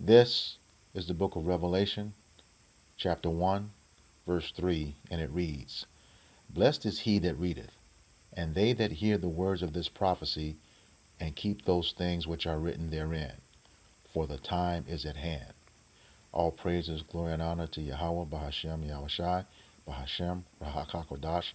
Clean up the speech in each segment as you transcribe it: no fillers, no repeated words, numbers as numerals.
This is the book of Revelation, chapter 1, verse 3, and it reads, Blessed is he that readeth, and they that hear the words of this prophecy, and keep those things which are written therein, for the time is at hand. All praises, glory, and honor to Yahweh, Bahashem, Yahushai, Bahashem, Rahakakodash.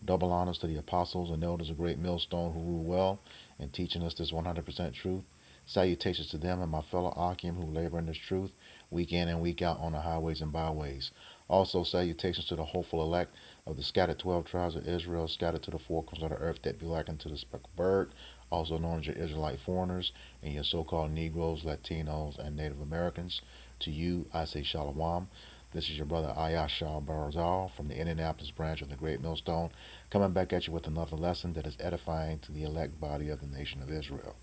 Double honors to the apostles and elders of Great Millstone who rule well in teaching us this 100% truth. Salutations to them and my fellow Akim who labor in this truth week in and week out on the highways and byways. Also salutations to the hopeful elect of the scattered 12 tribes of Israel, scattered to the four corners of the earth that be likened to the speckled bird, also known as your Israelite foreigners and your so-called Negroes, Latinos, and Native Americans. To you, I say Shalom. This is your brother Ayashal Barazal from the Indianapolis branch of the Great Millstone, coming back at you with another lesson that is edifying to the elect body of the nation of Israel.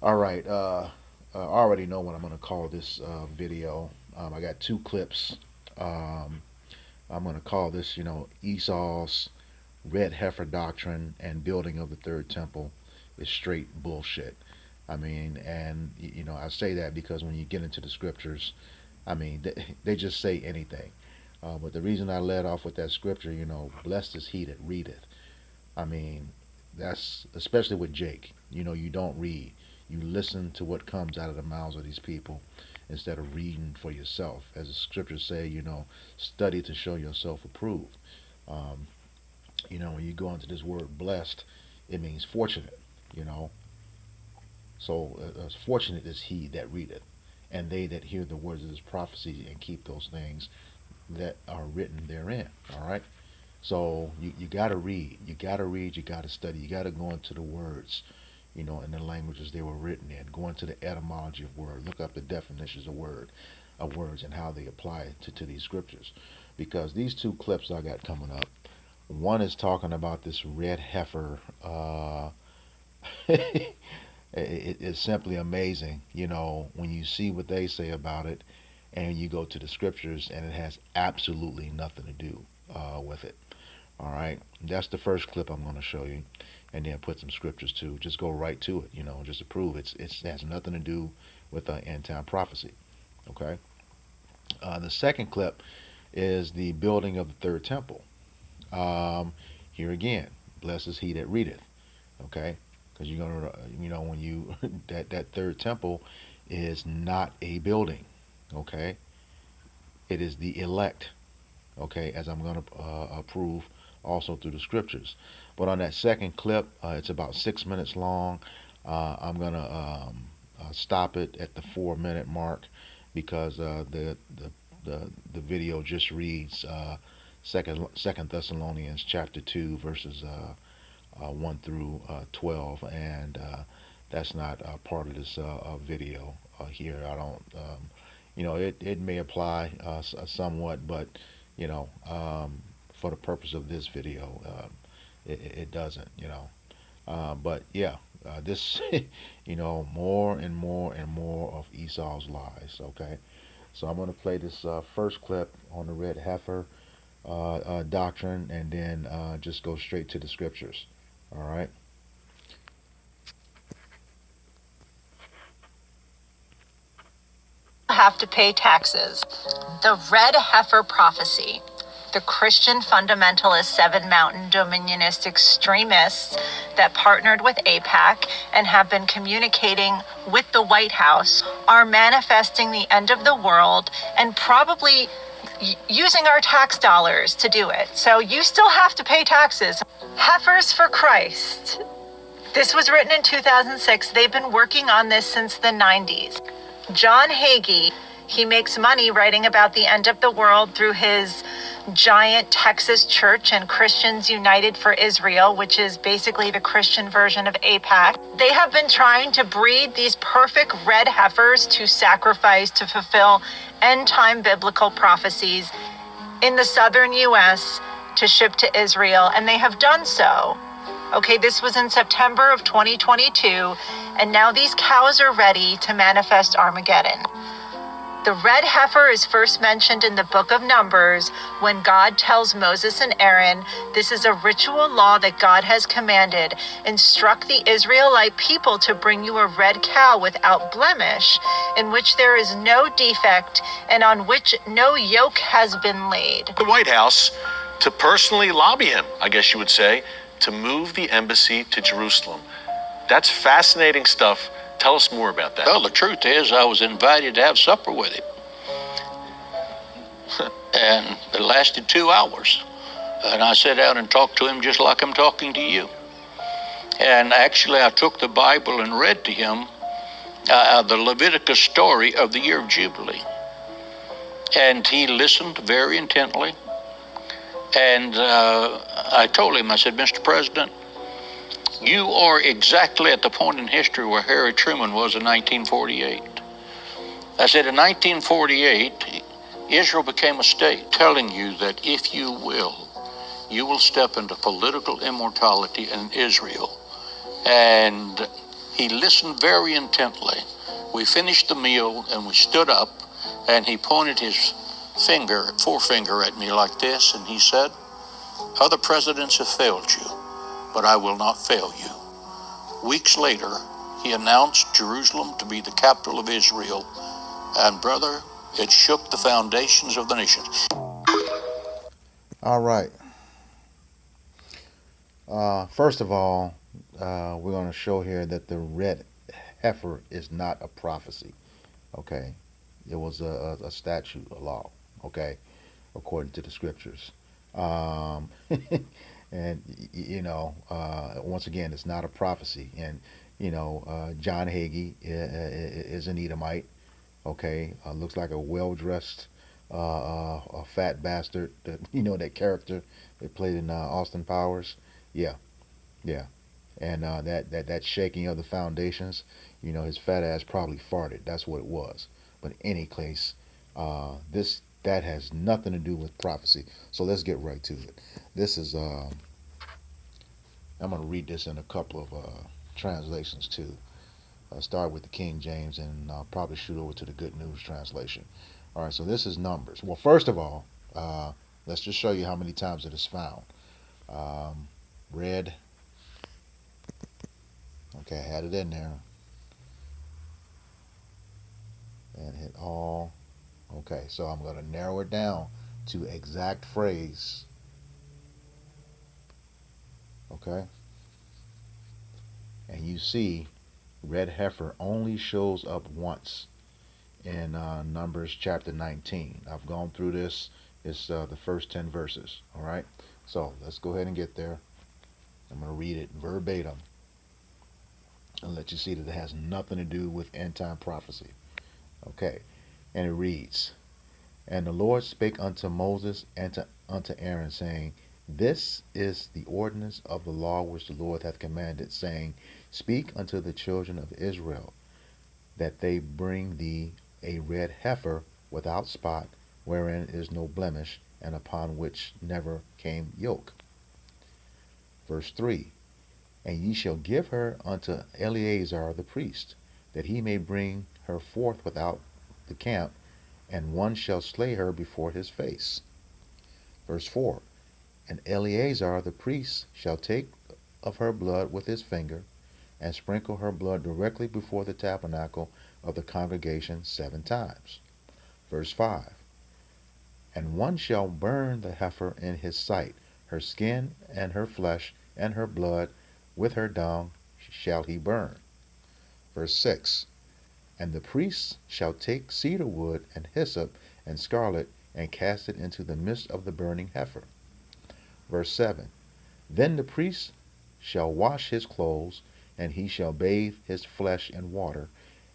All right, I already know what I'm going to call this video. I got two clips. I'm going to call this, Esau's Red Heifer Doctrine and Building of the Third Temple is straight bullshit. I mean, and, I say that because when you get into the scriptures, I mean, they just say anything. But the reason I led off with that scripture, blessed is he that readeth. I mean, that's especially with Jake. You don't read. You listen to what comes out of the mouths of these people instead of reading for yourself. As the scriptures say, study to show yourself approved. When you go into this word blessed, it means fortunate, So fortunate is he that readeth, and they that hear the words of this prophecy and keep those things that are written therein. All right. So you got to read. You got to read. You got to study. You got to go into the words, in the languages they were written in. Go into the etymology of word. Look up the definitions of words and how they apply to these scriptures. Because these two clips I got coming up, one is talking about this red heifer. It's simply amazing, when you see what they say about it and you go to the scriptures, and it has absolutely nothing to do with it. All right, that's the first clip I'm going to show you, and then put some scriptures too. Just go right to it, just to prove it has nothing to do with end time prophecy. Okay. The second clip is the building of the third temple. Here again, blessed is he that readeth. Okay. Because you're gonna, when you that third temple is not a building, okay? It is the elect, okay? As I'm gonna prove also through the scriptures. But on that second clip, it's about 6 minutes long. I'm gonna stop it at the 4-minute mark because the video just reads Second Thessalonians chapter 2 verses 1 through 12, and that's not part of this video here. I don't, it may apply somewhat, but for the purpose of this video, it doesn't. But yeah, this, more and more and more of Esau's lies. Okay, so I'm going to play this first clip on the red heifer doctrine, and then just go straight to the scriptures. All right. Have to pay taxes. The red heifer prophecy. The Christian fundamentalist Seven Mountain Dominionist extremists that partnered with AIPAC and have been communicating with the White House are manifesting the end of the world and probably using our tax dollars to do it. So you still have to pay taxes. Heifers for Christ. This was written in 2006. They've been working on this since the 90s. John Hagee, he makes money writing about the end of the world through his giant Texas church and Christians United for Israel, which is basically the Christian version of AIPAC. They have been trying to breed these perfect red heifers to sacrifice to fulfill end-time biblical prophecies in the southern U.S. to ship to Israel, and they have done so. Okay, this was in September of 2022, and now these cows are ready to manifest Armageddon. The red heifer is first mentioned in the book of Numbers when God tells Moses and Aaron, this is a ritual law that God has commanded. Instruct the Israelite people to bring you a red cow without blemish, in which there is no defect and on which no yoke has been laid. The White House to personally lobby him, I guess you would say, to move the embassy to Jerusalem. That's fascinating stuff. Tell us more about that. Well, the truth is, I was invited to have supper with him. And it lasted 2 hours. And I sat down and talked to him just like I'm talking to you. And actually, I took the Bible and read to him the Leviticus story of the year of Jubilee. And he listened very intently. And I told him, I said, Mr. President, you are exactly at the point in history where Harry Truman was in 1948. I said, in 1948, Israel became a state, telling you that if you will step into political immortality in Israel. And he listened very intently. We finished the meal and we stood up, and he pointed his forefinger at me like this, and he said, other presidents have failed you, but I will not fail you. Weeks later, he announced Jerusalem to be the capital of Israel, and brother, it shook the foundations of the nations. All right. First of all, we're going to show here that the red heifer is not a prophecy. Okay. It was a statute, a law. Okay. According to the scriptures. And, once again, it's not a prophecy. And, John Hagee is an Edomite. Okay. Looks like a well-dressed, a fat bastard. That character that played in Austin Powers. Yeah. Yeah. And that shaking of the foundations, his fat ass probably farted. That's what it was. But in any case, that has nothing to do with prophecy. So let's get right to it. This is I'm going to read this in a couple of translations too. I'll start with the King James, and I'll probably shoot over to the Good News translation. All right, so this is Numbers. Well, first of all, let's just show you how many times it is found. Red. Okay, I had it in there. And hit all. Okay, so I'm going to narrow it down to exact phrase. Okay. And you see red heifer only shows up once in Numbers chapter 19. I've gone through this. It's the first 10 verses. All right. So let's go ahead and get there. I'm going to read it verbatim and let you see that it has nothing to do with end time prophecy. Okay. And it reads, and the Lord spake unto Moses and unto Aaron, saying, this is the ordinance of the law which the Lord hath commanded, saying, speak unto the children of Israel, that they bring thee a red heifer without spot, wherein is no blemish, and upon which never came yoke. Verse 3, and ye shall give her unto Eleazar the priest, that he may bring her forth without the camp, and one shall slay her before his face. Verse 4, and Eleazar the priest shall take of her blood with his finger, and sprinkle her blood directly before the tabernacle of the congregation 7 times. Verse 5, and one shall burn the heifer in his sight, her skin and her flesh and her blood with her dung shall he burn. Verse 6, and the priest shall take cedar wood and hyssop and scarlet, and cast it into the midst of the burning heifer. Verse 7, then the priest shall wash his clothes, and he shall bathe his flesh in water,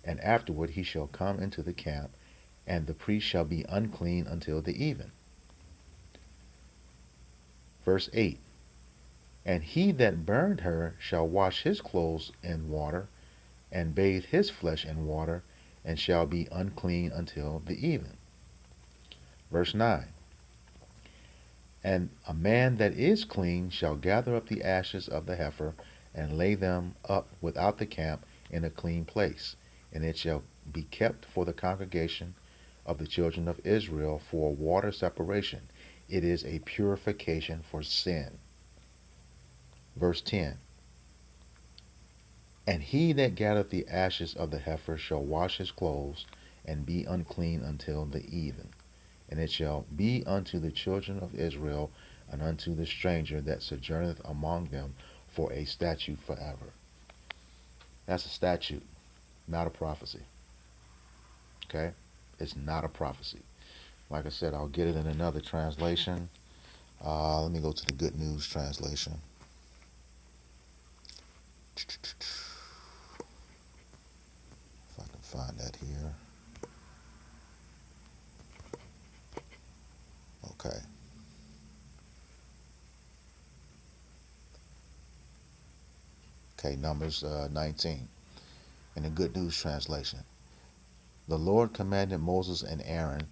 and afterward he shall come into the camp, and the priest shall be unclean until the even. Verse 8, and he that burned her shall wash his clothes in water, and bathe his flesh in water, and shall be unclean until the even. Verse 9, and a man that is clean shall gather up the ashes of the heifer, and lay them up without the camp in a clean place, and it shall be kept for the congregation of the children of Israel for water separation. It is a purification for sin. Verse 10. And he that gathereth the ashes of the heifer shall wash his clothes, and be unclean until the even. And it shall be unto the children of Israel, and unto the stranger that sojourneth among them, for a statute forever. That's a statute, not a prophecy. Okay? It's not a prophecy. Like I said, I'll get it in another translation. Let me go to the Good News translation. If I can find that here. Okay. Okay, Numbers 19 in the Good News translation. The Lord commanded Moses and Aaron,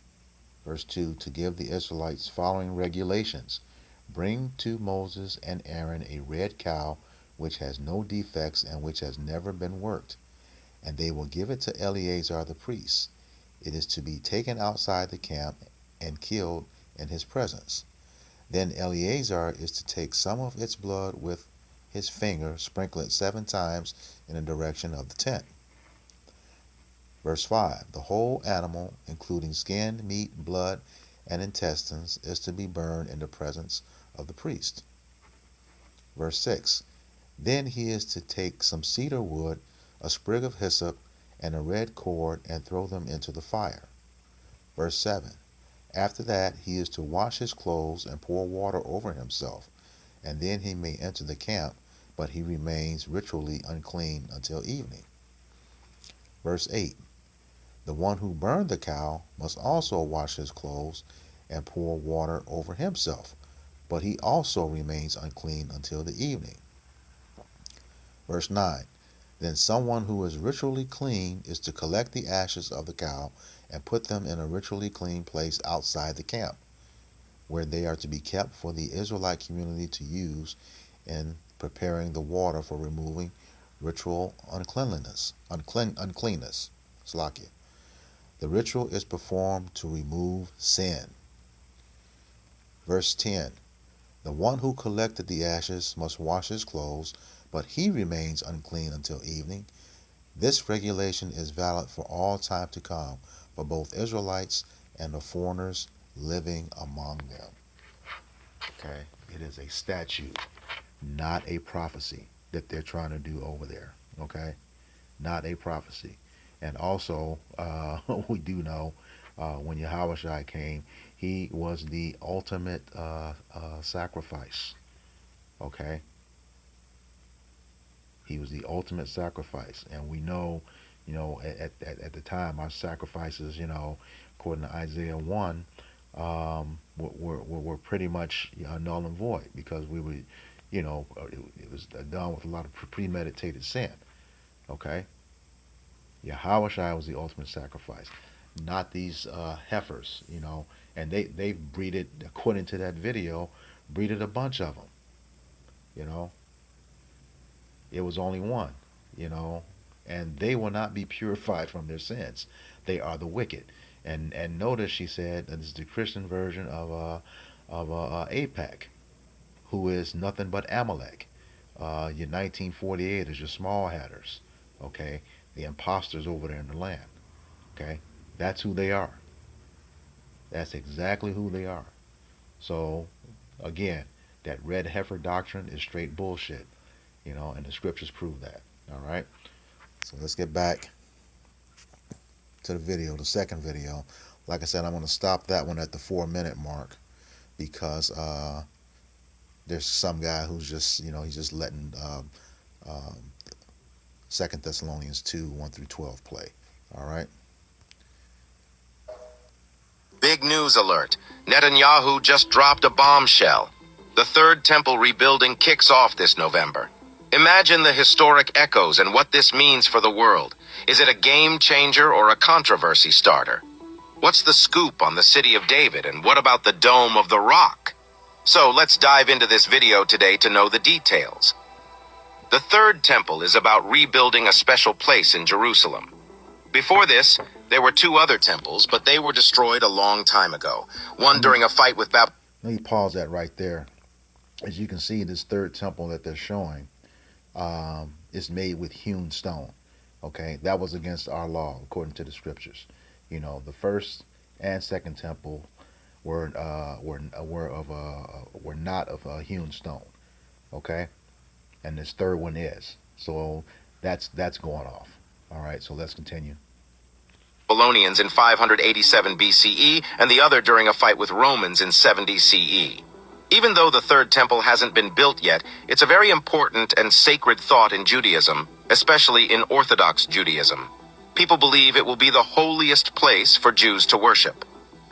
verse 2, to give the Israelites following regulations. Bring to Moses and Aaron a red cow which has no defects and which has never been worked, and they will give it to Eleazar the priest. It is to be taken outside the camp and killed in his presence. Then Eleazar is to take some of its blood with his finger, sprinkle it 7 times in the direction of the tent. Verse 5. The whole animal, including skin, meat, blood, and intestines, is to be burned in the presence of the priest. Verse 6. Then he is to take some cedar wood, a sprig of hyssop, and a red cord, and throw them into the fire. Verse 7. After that he is to wash his clothes and pour water over himself, and then he may enter the camp, but he remains ritually unclean until evening. Verse 8. The one who burned the cow must also wash his clothes and pour water over himself, but he also remains unclean until the evening. Verse 9. Then someone who is ritually clean is to collect the ashes of the cow and put them in a ritually clean place outside the camp, where they are to be kept for the Israelite community to use in preparing the water for removing ritual uncleanness. Slakia. The ritual is performed to remove sin. Verse 10. The one who collected the ashes must wash his clothes, but he remains unclean until evening. This regulation is valid for all time to come, for both Israelites and the foreigners living among them. Okay? It is a statute, not a prophecy that they're trying to do over there. Okay? Not a prophecy. And also, we do know when Yahweh came, he was the ultimate sacrifice. Okay? He was the ultimate sacrifice. And we know, at the time, our sacrifices, according to Isaiah 1, were pretty much null and void, because we were, it was done with a lot of premeditated sin. Okay? Yahweh was the ultimate sacrifice, not these heifers, and they breeded, according to that video, breeded a bunch of them, It was only one, and they will not be purified from their sins. They are the wicked. And notice she said that this is the Christian version of AIPAC, who is nothing but Amalek. Your 1948 is your small hatters, okay? The imposters over there in the land, okay? That's who they are. That's exactly who they are. So, again, that red heifer doctrine is straight bullshit, and the scriptures prove that, all right? So let's get back to the video, the second video. Like I said, I'm going to stop that one at the 4-minute mark, because there's some guy who's just, he's just letting 2 Thessalonians 2, 1 through 12 play. All right? Big news alert. Netanyahu just dropped a bombshell. The Third Temple rebuilding kicks off this November. Imagine the historic echoes and what this means for the world. Is it a game changer or a controversy starter? What's the scoop on the City of David, and what about the Dome of the Rock? So let's dive into this video today to know the details. The Third Temple is about rebuilding a special place in Jerusalem. Before this, there were two other temples, but they were destroyed a long time ago. One during a fight with Babylon. Let me pause that right there. As you can see, this third temple that they're showing is made with hewn stone. Okay, that was against our law according to the scriptures. You know, the first and second temple were not of hewn stone. Okay, and this third one is. So that's going off. All right, so let's continue. Babylonians in 587 BCE, and the other during a fight with Romans in 70 CE. Even though the third temple hasn't been built yet, it's a very important and sacred thought in Judaism, especially in Orthodox Judaism. People believe it will be the holiest place for Jews to worship.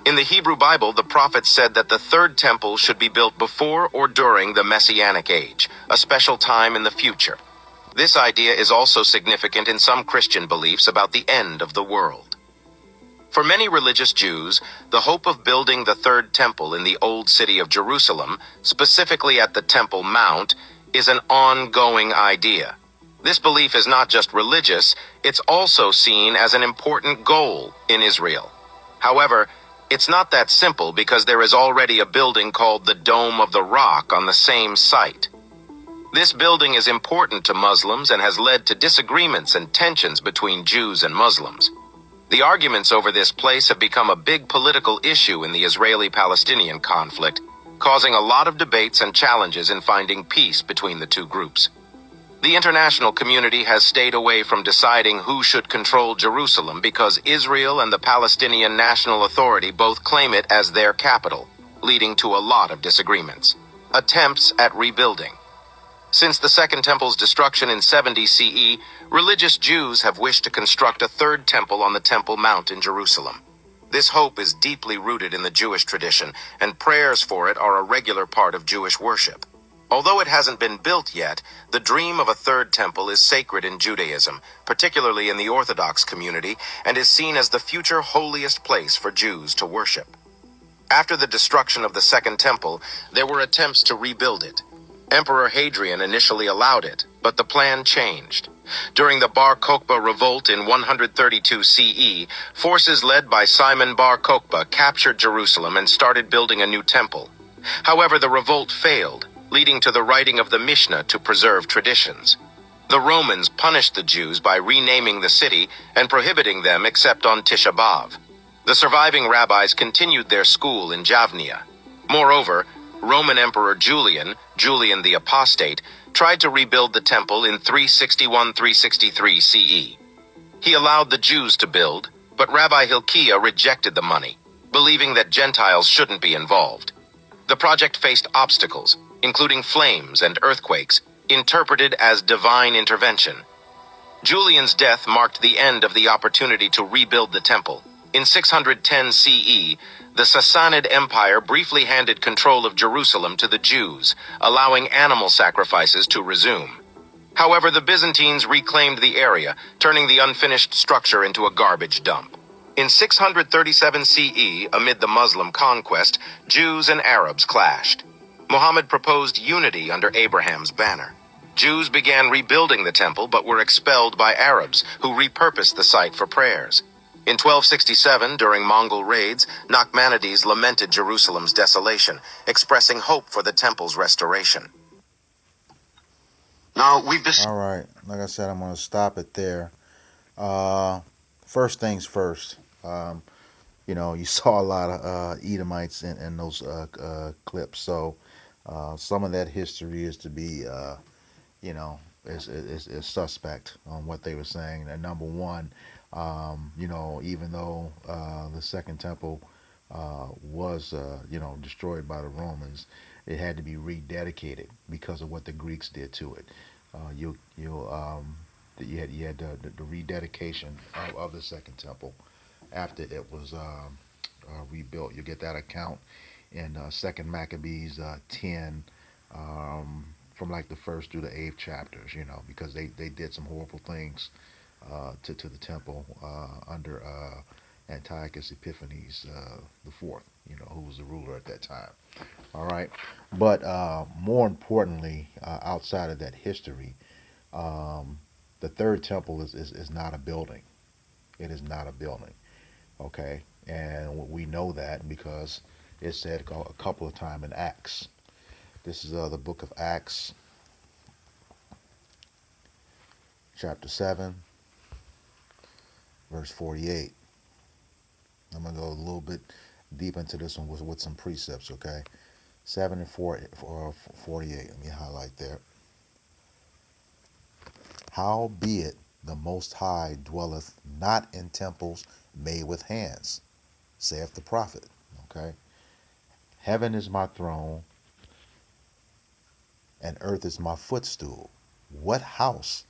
In the Hebrew Bible, the prophets said that the third temple should be built before or during the Messianic age, a special time in the future. This idea is also significant in some Christian beliefs about the end of the world. For many religious Jews, the hope of building the third temple in the old city of Jerusalem, specifically at the Temple Mount, is an ongoing idea. This belief is not just religious, it's also seen as an important goal in Israel. However, it's not that simple because there is already a building called the Dome of the Rock on the same site. This building is important to Muslims and has led to disagreements and tensions between Jews and Muslims. The arguments over this place have become a big political issue in the Israeli-Palestinian conflict, causing a lot of debates and challenges in finding peace between the two groups. The international community has stayed away from deciding who should control Jerusalem because Israel and the Palestinian National Authority both claim it as their capital, leading to a lot of disagreements. Attempts at rebuilding. Since the Second Temple's destruction in 70 CE, religious Jews have wished to construct a third temple on the Temple Mount in Jerusalem. This hope is deeply rooted in the Jewish tradition, and prayers for it are a regular part of Jewish worship. Although it hasn't been built yet, the dream of a third temple is sacred in Judaism, particularly in the Orthodox community, and is seen as the future holiest place for Jews to worship. After the destruction of the Second Temple, there were attempts to rebuild it. Emperor Hadrian initially allowed it, but the plan changed. During the Bar Kokhba revolt in 132 CE, forces led by Simon Bar Kokhba captured Jerusalem and started building a new temple. However, the revolt failed, leading to the writing of the Mishnah to preserve traditions. The Romans punished the Jews by renaming the city and prohibiting them except on Tisha B'Av. The surviving rabbis continued their school in Javnia. Moreover, Roman Emperor Julian the Apostate, tried to rebuild the temple in 361-363 CE. He allowed the Jews to build, but Rabbi Hilkiah rejected the money, believing that Gentiles shouldn't be involved. The project faced obstacles, including flames and earthquakes, interpreted as divine intervention. Julian's death marked the end of the opportunity to rebuild the temple. In 610 CE, the Sassanid Empire briefly handed control of Jerusalem to the Jews, allowing animal sacrifices to resume. However, the Byzantines reclaimed the area, turning the unfinished structure into a garbage dump. In 637 CE, amid the Muslim conquest, Jews and Arabs clashed. Muhammad proposed unity under Abraham's banner. Jews began rebuilding the temple but were expelled by Arabs, who repurposed the site for prayers. In 1267, during Mongol raids, Nachmanides lamented Jerusalem's desolation, expressing hope for the temple's restoration. Now, All right, like I said, I'm going to stop it there. First things first. You saw a lot of Edomites in those clips, so some of that history is to be, is suspect on what they were saying. And number one, even though the Second Temple was, destroyed by the Romans, it had to be rededicated because of what the Greeks did to it. You had the rededication of the Second Temple after it was rebuilt. You get that account in Second Maccabees 10, from like the first through the eighth chapters. Because they did some horrible things to the temple under Antiochus Epiphanes the fourth, who was the ruler at that time. All right, but more importantly, outside of that history, the third temple is not a building. It is not a building. Okay, and we know that because it's said a couple of times in Acts. This is the book of Acts, chapter 7, verse 48. I'm going to go a little bit deep into this one with some precepts, okay? 7 and 48. Let me highlight there. Howbeit the Most High dwelleth not in temples made with hands, saith the prophet. Okay? Heaven is my throne, and earth is my footstool. What house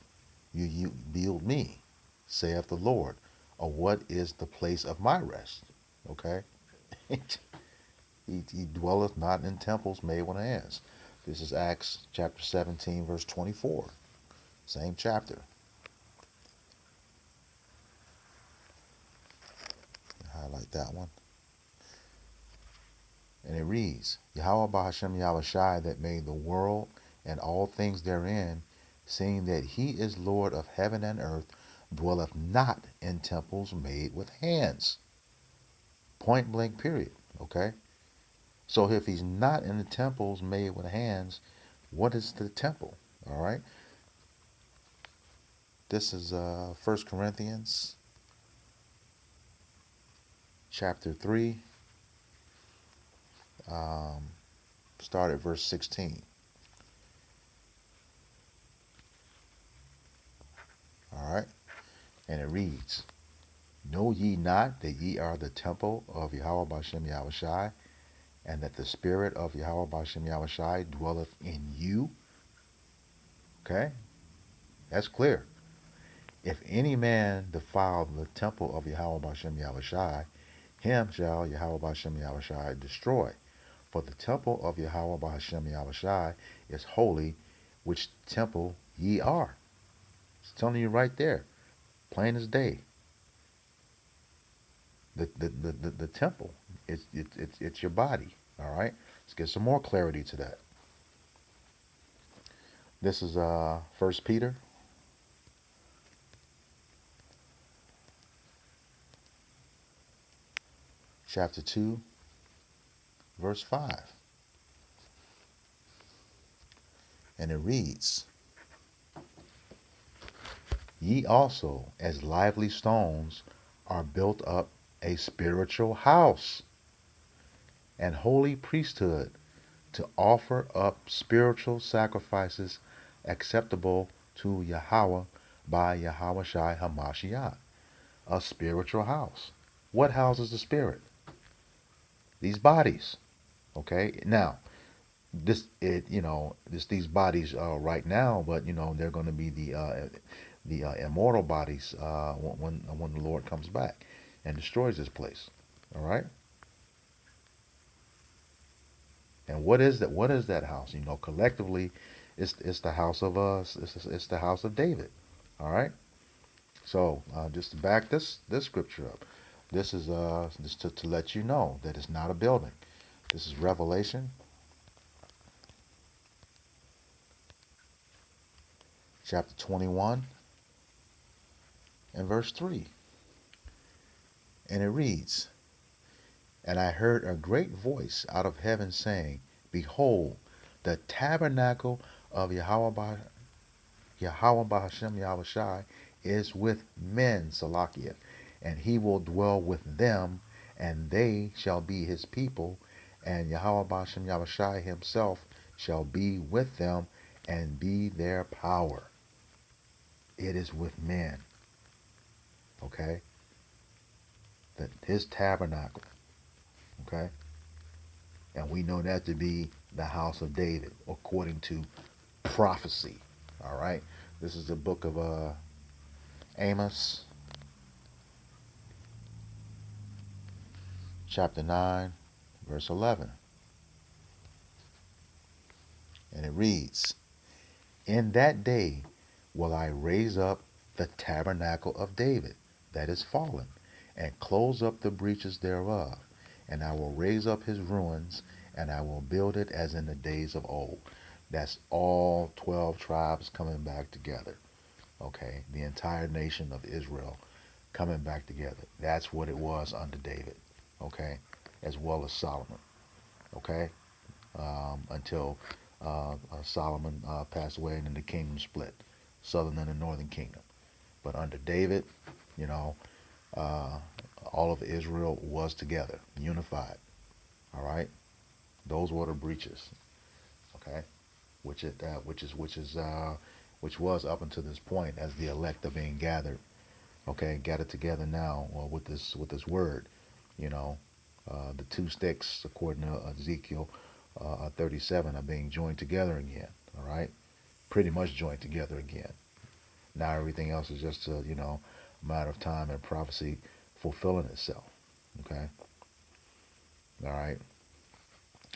you build me, saith the Lord, or what is the place of my rest? Okay? he dwelleth not in temples made with hands. This is Acts chapter 17, verse 24. Same chapter. Highlight that one. And it reads, Yahweh Bahashem Yahushai that made the world and all things therein, seeing that he is Lord of heaven and earth, dwelleth not in temples made with hands. Point blank period. Okay? So if he's not in the temples made with hands, what is the temple? All right? This is 1 Corinthians chapter 3, start at verse 16. All right? And it reads, Know ye not that ye are the temple of Yahweh Bashem Yahushai, and that the Spirit of Yahweh Bashem Yahushai dwelleth in you? Okay? That's clear. If any man defile the temple of Yahweh Bashem Yahushai, him shall Yahweh Bashem Yahushai destroy. For the temple of Yahweh Bashem Yahushai is holy, which temple ye are. It's telling you right there, plain as day. The temple, it's your body. All right. Let's get some more clarity to that. This is 1 Peter chapter 2, verse 5. And it reads, Ye also, as lively stones, are built up a spiritual house and holy priesthood to offer up spiritual sacrifices acceptable to Yahweh by Yahweh Shai HaMashiach. A spiritual house. What houses the spirit? These bodies. Okay? Now, these bodies right now, but they're going to be the immortal bodies when the Lord comes back and destroys this place. All right. And what is that? What is that house? Collectively, it's the house of it's the house of David. All right. So just to back this scripture up, this is just to let you know that it's not a building. This is Revelation chapter 21 and verse 3. And it reads, And I heard a great voice out of heaven saying, Behold, the tabernacle of Yahweh Bahashem Yahushai is with men, Salakia, and he will dwell with them, and they shall be his people, and Yahweh Bahashem Yahushai himself shall be with them and be their power. It is with men. Okay? His tabernacle. Okay? And we know that to be the house of David, according to prophecy. All right? This is the book of Amos, chapter 9, verse 11. And it reads, In that day will I raise up the tabernacle of David that is fallen, and close up the breaches thereof. And I will raise up his ruins, and I will build it as in the days of old. That's all 12 tribes coming back together. Okay, the entire nation of Israel coming back together. That's what it was under David, okay, as well as Solomon, okay, until Solomon passed away and then the kingdom split, southern and the northern kingdom. But under David, you know, uh, all of Israel was together, unified. All right, those were the breaches. Okay, which was up until this point as the elect are being gathered. Okay, gathered together now with this word. You know, the two sticks, according to Ezekiel 37, are being joined together again. All right, pretty much joined together again. Now everything else is just a, a matter of time and prophecy fulfilling itself. Okay. All right.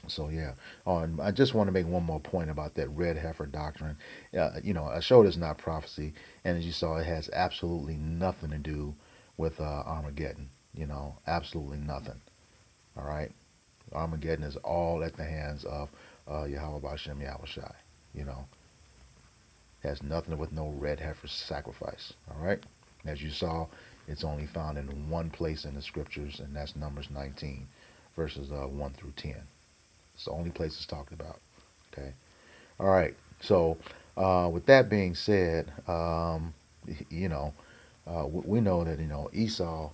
So yeah. Oh, and I just want to make one more point about that red heifer doctrine. I showed it's not prophecy, and as you saw, it has absolutely nothing to do with Armageddon. Absolutely nothing. All right. Armageddon is all at the hands of Yahweh Bashem Yahushai. You know, has nothing with no red heifer sacrifice. All right. As you saw, it's only found in one place in the scriptures, and that's Numbers 19, verses 1 through 10. It's the only place it's talked about. Okay. All right. So, with that being said, we know that Esau,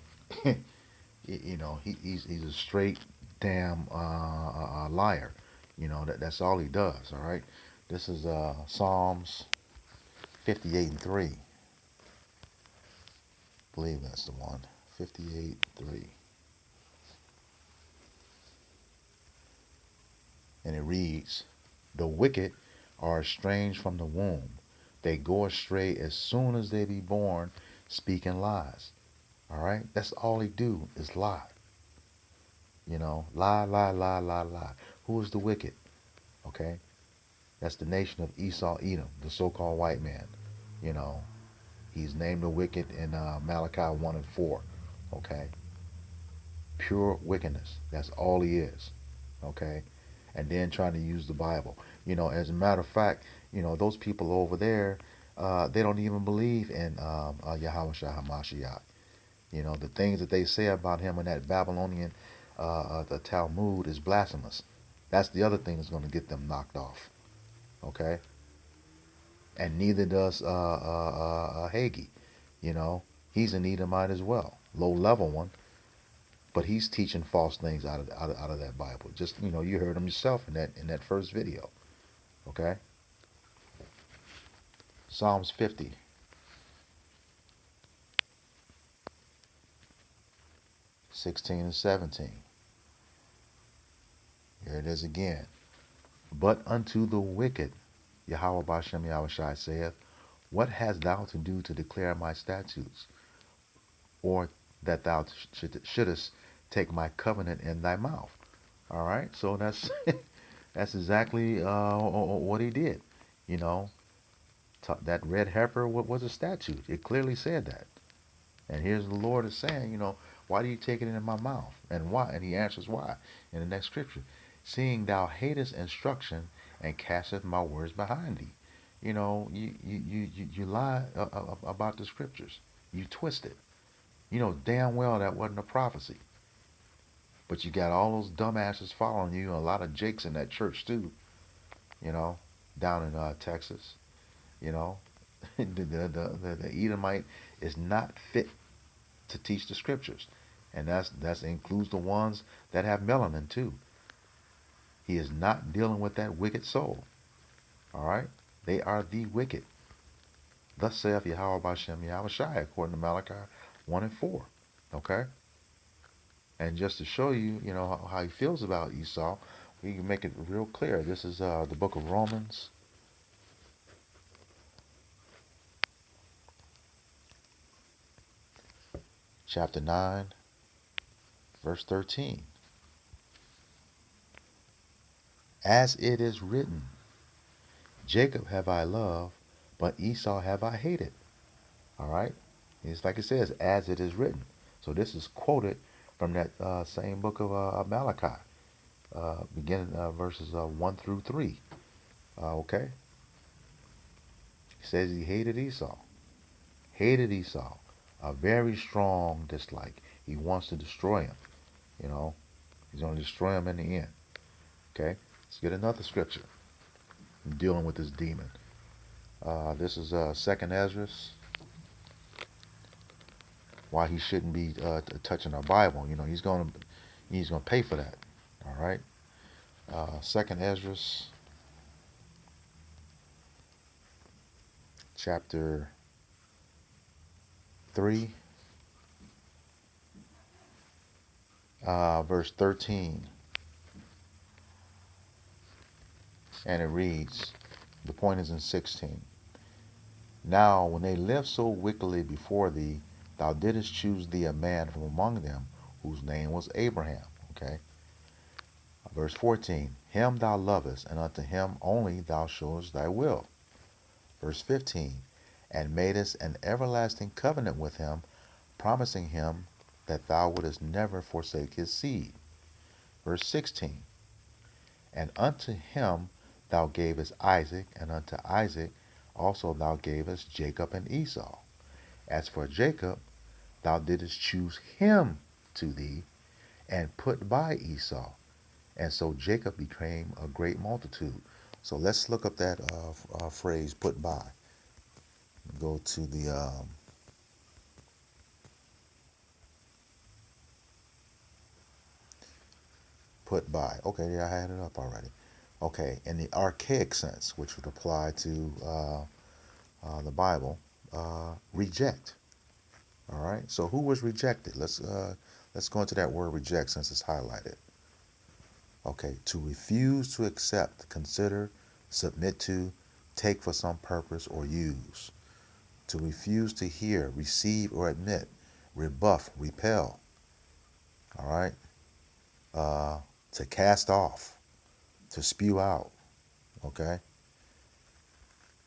he's a straight damn liar. That's all he does. All right. This is Psalms 58 and 3. I believe that's the one. 58:3. And it reads, "The wicked are estranged from the womb. They go astray as soon as they be born, speaking lies." All right? That's all they do is lie. Lie, lie, lie, lie, lie. Who is the wicked? Okay? That's the nation of Esau, Edom, the so-called white man. He's named the wicked in Malachi 1 and 4. Okay? Pure wickedness. That's all he is. Okay? And then trying to use the Bible. As a matter of fact, those people over there, they don't even believe in Yahweh Shah HaMashiach. The things that they say about him in that Babylonian the Talmud is blasphemous. That's the other thing that's going to get them knocked off. Okay? And neither does Hagee. He's an Edomite as well. Low level one. But he's teaching false things out of that Bible. Just you heard him yourself in that first video. Okay. Psalms 50. 16 and 17. Here it is again. "But unto the wicked, Yahweh Bashem Yahushai saith, What hast thou to do to declare my statutes, or that thou shouldest take my covenant in thy mouth?" All right, so that's that's exactly what he did. That red heifer was a statute. It clearly said that. And here's the Lord is saying, why do you take it in my mouth? And why? And he answers why in the next scripture. "Seeing thou hatest instruction and casteth my words behind thee." You lie about the scriptures. You twist it. Damn well that wasn't a prophecy. But you got all those dumbasses following you, and a lot of jakes in that church too. Down in Texas. The Edomite is not fit to teach the scriptures, and that includes the ones that have melanin too. He is not dealing with that wicked soul. All right, they are the wicked. Thus saith Yahweh Bashem Yahushai, according to Malachi 1 and 4. Okay. And just to show you, how he feels about Esau, we can make it real clear. This is the book of Romans, chapter 9, verse 13. "As it is written, Jacob have I loved, but Esau have I hated." All right? It's like it says, as it is written. So this is quoted from that same book of Malachi, beginning verses 1 through 3. Okay? He says he hated Esau. Hated Esau. A very strong dislike. He wants to destroy him. You know, he's going to destroy him in the end. Okay, let's get another scripture dealing with this demon. This is Second Ezra. Why he shouldn't be touching our Bible. You know, he's gonna pay for that. All right. Second Ezra, chapter 3, verse 13, and it reads. The point is in 16. Now, when they lived so wickedly before thee, thou didst choose thee a man from among them, whose name was Abraham. Okay. Verse 14. Him thou lovest, and unto him only thou showest thy will. Verse 15. And madest an everlasting covenant with him, promising him that thou wouldest never forsake his seed. Verse 16. And unto him thou gavest Isaac, and unto Isaac also thou gavest Jacob and Esau. As for Jacob, thou didst choose him to thee, and put by Esau. And so Jacob became a great multitude. So let's look up that phrase, put by. Go to the put by. Okay, yeah, I had it up already. Okay, in the archaic sense, which would apply to the Bible, reject. All right. So who was rejected? Let's go into that word reject since it's highlighted. Okay, to refuse to accept, consider, submit to, take for some purpose, or use. To refuse to hear, receive, or admit, rebuff, repel. All right. To cast off, to spew out. Okay.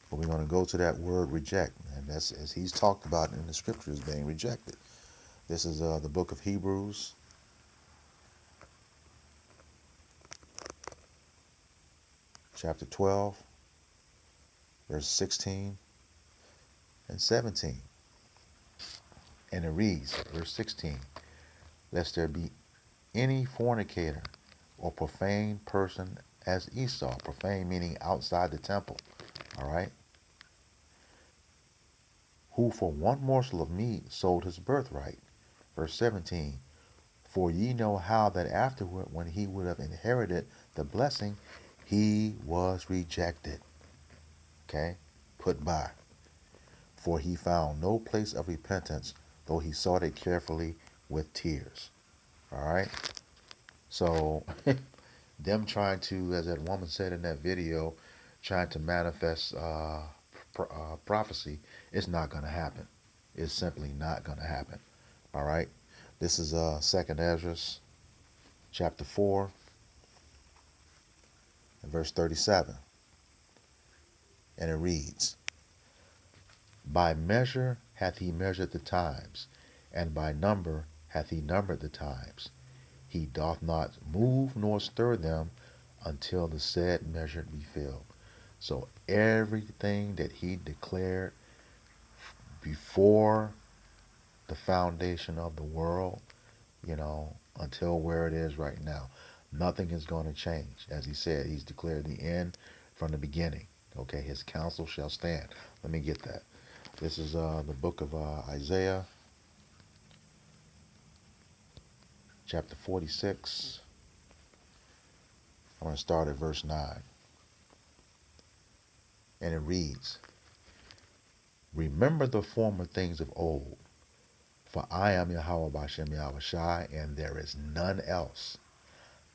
But we're going to go to that word reject, and that's as he's talked about in the scriptures being rejected. This is the book of Hebrews, chapter 12, verse 16 and 17. And it reads, verse 16, lest there be any fornicator or profane person as Esau, profane meaning outside the temple, all right, who for one morsel of meat sold his birthright. Verse 17, for ye know how that afterward, when he would have inherited the blessing, he was rejected. Okay, put by. For he found no place of repentance, though he sought it carefully with tears. All right. So them trying to, as that woman said in that video, trying to manifest prophecy, it's not going to happen. It's simply not going to happen. All right. This is Second Ezra, chapter 4, and verse 37. And it reads, by measure hath he measured the times, and by number hath he numbered the times. He doth not move nor stir them until the said measure be filled. So everything that he declared before the foundation of the world, you know, until where it is right now, nothing is going to change. As he said, he's declared the end from the beginning. Okay, his counsel shall stand. Let me get that. This is the book of Isaiah, chapter 46. I'm going to start at verse 9. And it reads, remember the former things of old, for I am Yahweh Bashem Yahweh Shai, and there is none else.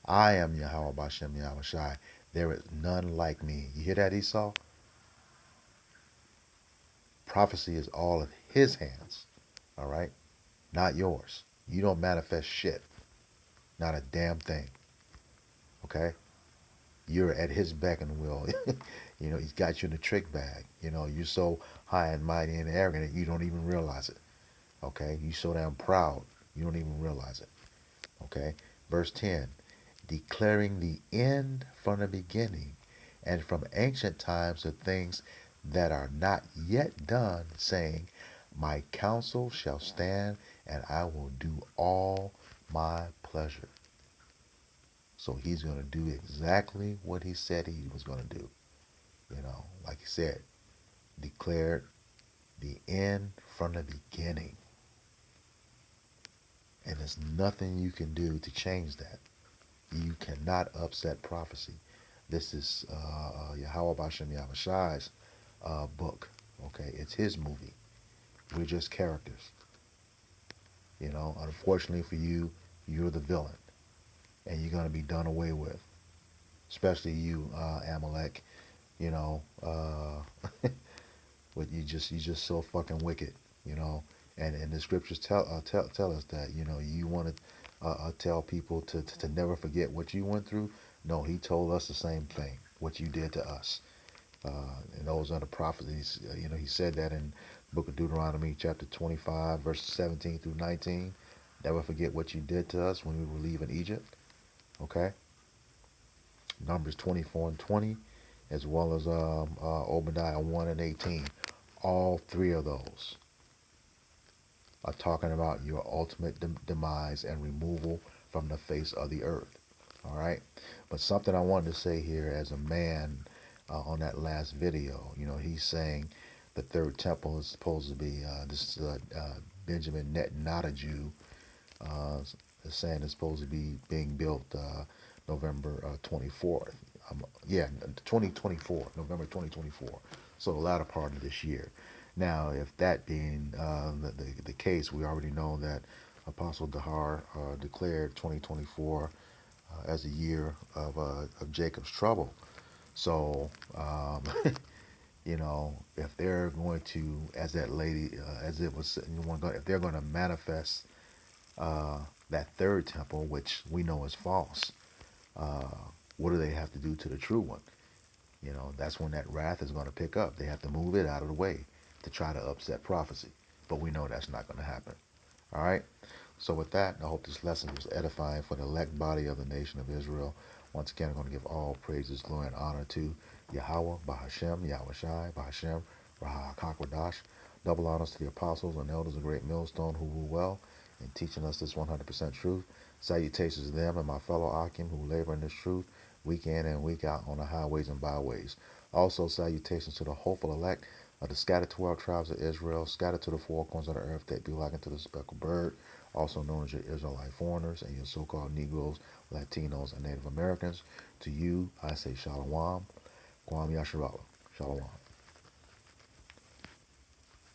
I am Yahweh Bashem Yahweh Shai, there is none like me. You hear that, Esau? Prophecy is all of his hands, all right? Not yours. You don't manifest shit. Not a damn thing, okay? You're at his beck and will. You know, he's got you in the trick bag. You know, you're so high and mighty and arrogant that you don't even realize it, okay? You're so damn proud, you don't even realize it, okay? Verse 10, declaring the end from the beginning, and from ancient times the things that are not yet done, saying, My counsel shall stand, and I will do all my pleasure. So he's going to do exactly what he said he was going to do. Like he said, declared the end from the beginning. And there's nothing you can do to change that. You cannot upset prophecy. This is Yahweh Bashem Yahushai's book. Okay, it's his movie. We're just characters. Unfortunately for you, you're the villain, and you're gonna be done away with. Especially you, Amalek. You know, but you just so fucking wicked. And the scriptures tell us that you want to tell people to never forget what you went through. No, he told us the same thing. What you did to us. And those are the prophecies. He said that in the book of Deuteronomy, chapter 25, verses 17 through 19. Never forget what you did to us when we were leaving Egypt. Okay. Numbers 24 and 20, as well as Obadiah 1 and 18. All three of those are talking about your ultimate demise and removal from the face of the earth. All right. But something I wanted to say here as a man on that last video, he's saying the third temple is supposed to be Benjamin Netanyahu is saying it's supposed to be being built November 24th. 2024, November 2024. So the latter part of this year. Now, if that being the case, we already know that Apostle Dahar declared 2024 as a year of Jacob's trouble. So, if they're going to, as that lady, as it was, if they're going to manifest that third temple, which we know is false, what do they have to do to the true one? That's when that wrath is going to pick up. They have to move it out of the way to try to upset prophecy. But we know that's not going to happen. All right? So with that, I hope this lesson was edifying for the elect body of the nation of Israel. Once again, I'm going to give all praises, glory, and honor to Yahweh, Bahashem, Yahushai, Bahashem, Raha Kakwadash. Double honors to the apostles and elders of Great Millstone who rule well in teaching us this 100% truth. Salutations to them and my fellow Akim who labor in this truth week in and week out on the highways and byways. Also, salutations to the hopeful elect of the scattered 12 tribes of Israel, scattered to the four corners of the earth, that be likened to the speckled bird, also known as your Israelite foreigners and your so-called Negroes, Latinos, and Native Americans. To you, I say Shalom, Kwam Yasharala. Shalom.